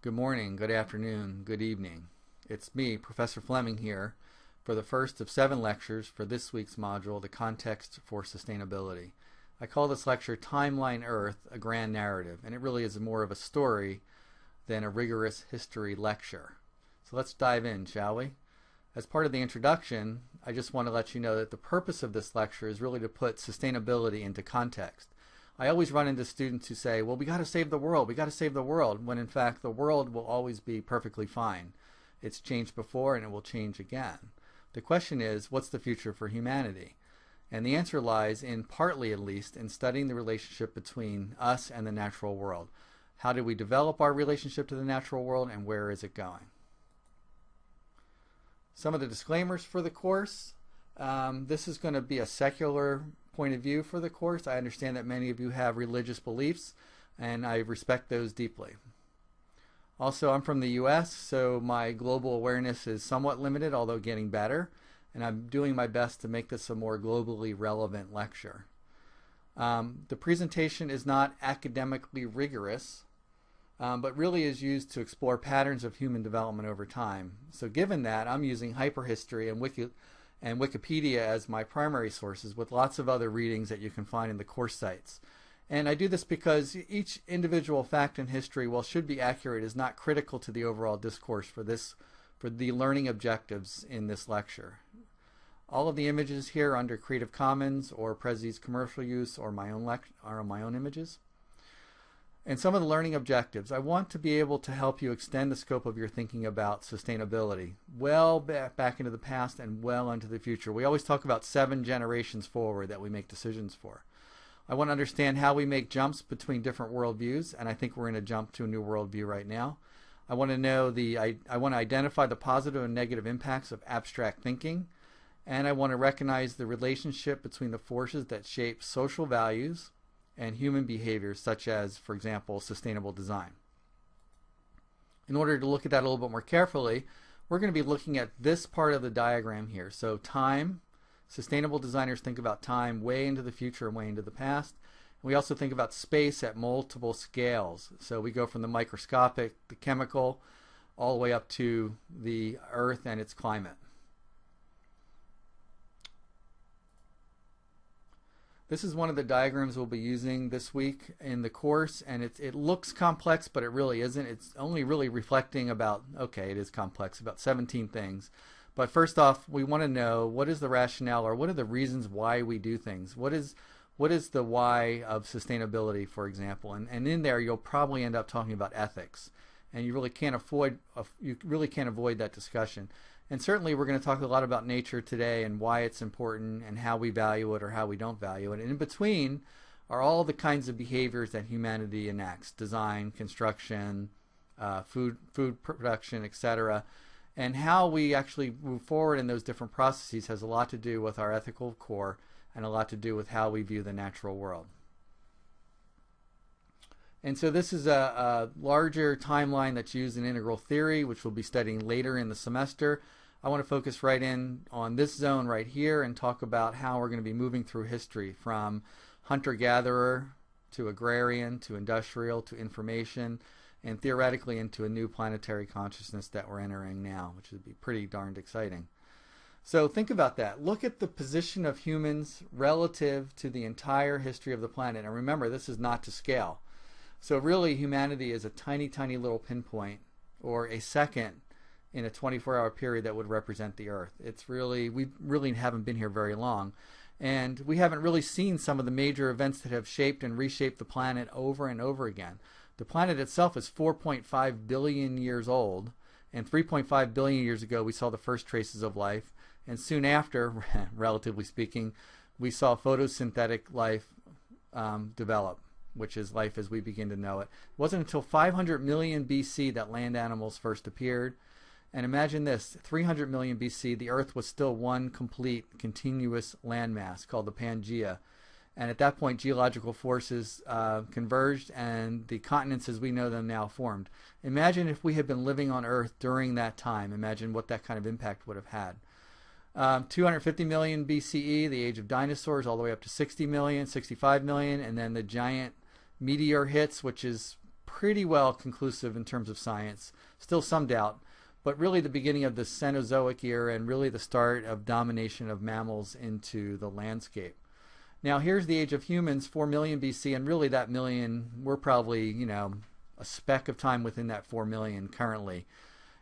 Good morning, good afternoon, good evening. It's me, Professor Fleming here, for the first of 7 lectures for this week's module, The Context for Sustainability. I call this lecture Timeline Earth, a Grand Narrative, and it really is more of a story than a rigorous history lecture. So let's dive in, shall we? As part of the introduction, I just want to let you know that the purpose of this lecture is really to put sustainability into context. I always run into students who say, well, we got to save the world, when in fact the world will always be perfectly fine. It's changed before and it will change again. The question is, what's the future for humanity? And the answer lies in, partly at least, in studying the relationship between us and the natural world. How do we develop our relationship to the natural world, and where is it going? Some of the disclaimers for the course. This is going to be a secular point of view for the course. I understand that many of you have religious beliefs, and I respect those deeply. Also, I'm from the US, so my global awareness is somewhat limited, although getting better, and I'm doing my best to make this a more globally relevant lecture. The presentation is not academically rigorous, but really is used to explore patterns of human development over time. So given that, I'm using hyperhistory and Wikipedia as my primary sources, with lots of other readings that you can find in the course sites. And I do this because each individual fact in history, while should be accurate, is not critical to the overall discourse for the learning objectives in this lecture. All of the images here are under Creative Commons or Prezi commercial use or my own images. And some of the learning objectives. I want to be able to help you extend the scope of your thinking about sustainability well back into the past and well into the future. We always talk about 7 generations forward that we make decisions for. I want to understand how we make jumps between different worldviews, and I think we're in a jump to a new worldview right now. I want to know I want to identify the positive and negative impacts of abstract thinking, and I want to recognize the relationship between the forces that shape social values and human behaviors, such as, for example, sustainable design. In order to look at that a little bit more carefully, we're going to be looking at this part of the diagram here. So time, sustainable designers think about time way into the future and way into the past. We also think about space at multiple scales. So we go from the microscopic, the chemical, all the way up to the Earth and its climate. This is one of the diagrams we'll be using this week in the course, and it looks complex, but it really isn't. It's only really reflecting about, okay, it is complex, about 17 things. But first off, we want to know, what is the rationale, or what are the reasons why we do things? What is the why of sustainability, for example? And in there, you'll probably end up talking about ethics, and you really can't avoid that discussion. And certainly we're going to talk a lot about nature today and why it's important and how we value it or how we don't value it. And in between are all the kinds of behaviors that humanity enacts: design, construction, food production, etc. And how we actually move forward in those different processes has a lot to do with our ethical core and a lot to do with how we view the natural world. And so this is a larger timeline that's used in integral theory, which we'll be studying later in the semester. I want to focus right in on this zone right here and talk about how we're going to be moving through history, from hunter-gatherer to agrarian to industrial to information, and theoretically into a new planetary consciousness that we're entering now, which would be pretty darned exciting. So think about that. Look at the position of humans relative to the entire history of the planet. And remember, this is not to scale. So really, humanity is a tiny, tiny little pinpoint, or a second in a 24-hour period that would represent the Earth. We really haven't been here very long. And we haven't really seen some of the major events that have shaped and reshaped the planet over and over again. The planet itself is 4.5 billion years old, and 3.5 billion years ago we saw the first traces of life. And soon after, relatively speaking, we saw photosynthetic life develop, which is life as we begin to know it. It wasn't until 500 million BC that land animals first appeared. And imagine this, 300 million BC, the Earth was still one complete, continuous landmass called the Pangaea. And at that point, geological forces converged, and the continents as we know them now formed. Imagine if we had been living on Earth during that time. Imagine what that kind of impact would have had. 250 million BCE, the age of dinosaurs, all the way up to 60 million, 65 million, and then the giant meteor hits, which is pretty well conclusive in terms of science. Still some doubt, but really the beginning of the Cenozoic era and really the start of domination of mammals into the landscape. Now here's the age of humans, 4 million BC, and really that million, we're probably, a speck of time within that 4 million currently.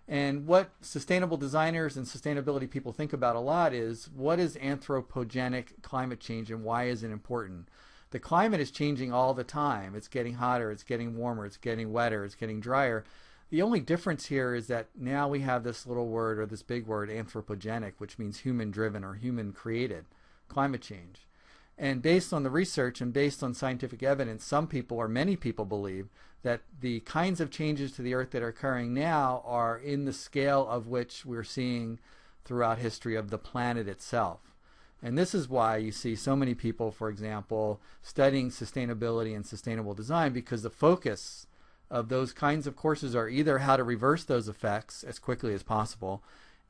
And what sustainable designers and sustainability people think about a lot is, what is anthropogenic climate change and why is it important? The climate is changing all the time. It's getting hotter, it's getting warmer, it's getting wetter, it's getting drier. The only difference here is that now we have this little word, or this big word, anthropogenic, which means human driven or human created climate change. And based on the research and based on scientific evidence, some people, or many people, believe that the kinds of changes to the Earth that are occurring now are in the scale of which we're seeing throughout history of the planet itself. And this is why you see so many people, for example, studying sustainability and sustainable design, because the focus of those kinds of courses are either how to reverse those effects as quickly as possible,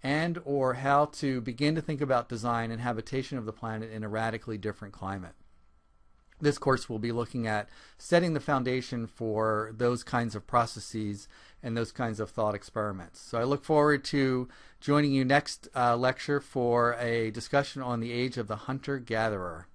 and or how to begin to think about design and habitation of the planet in a radically different climate. This course will be looking at setting the foundation for those kinds of processes and those kinds of thought experiments. So I look forward to joining you next lecture for a discussion on the age of the hunter-gatherer.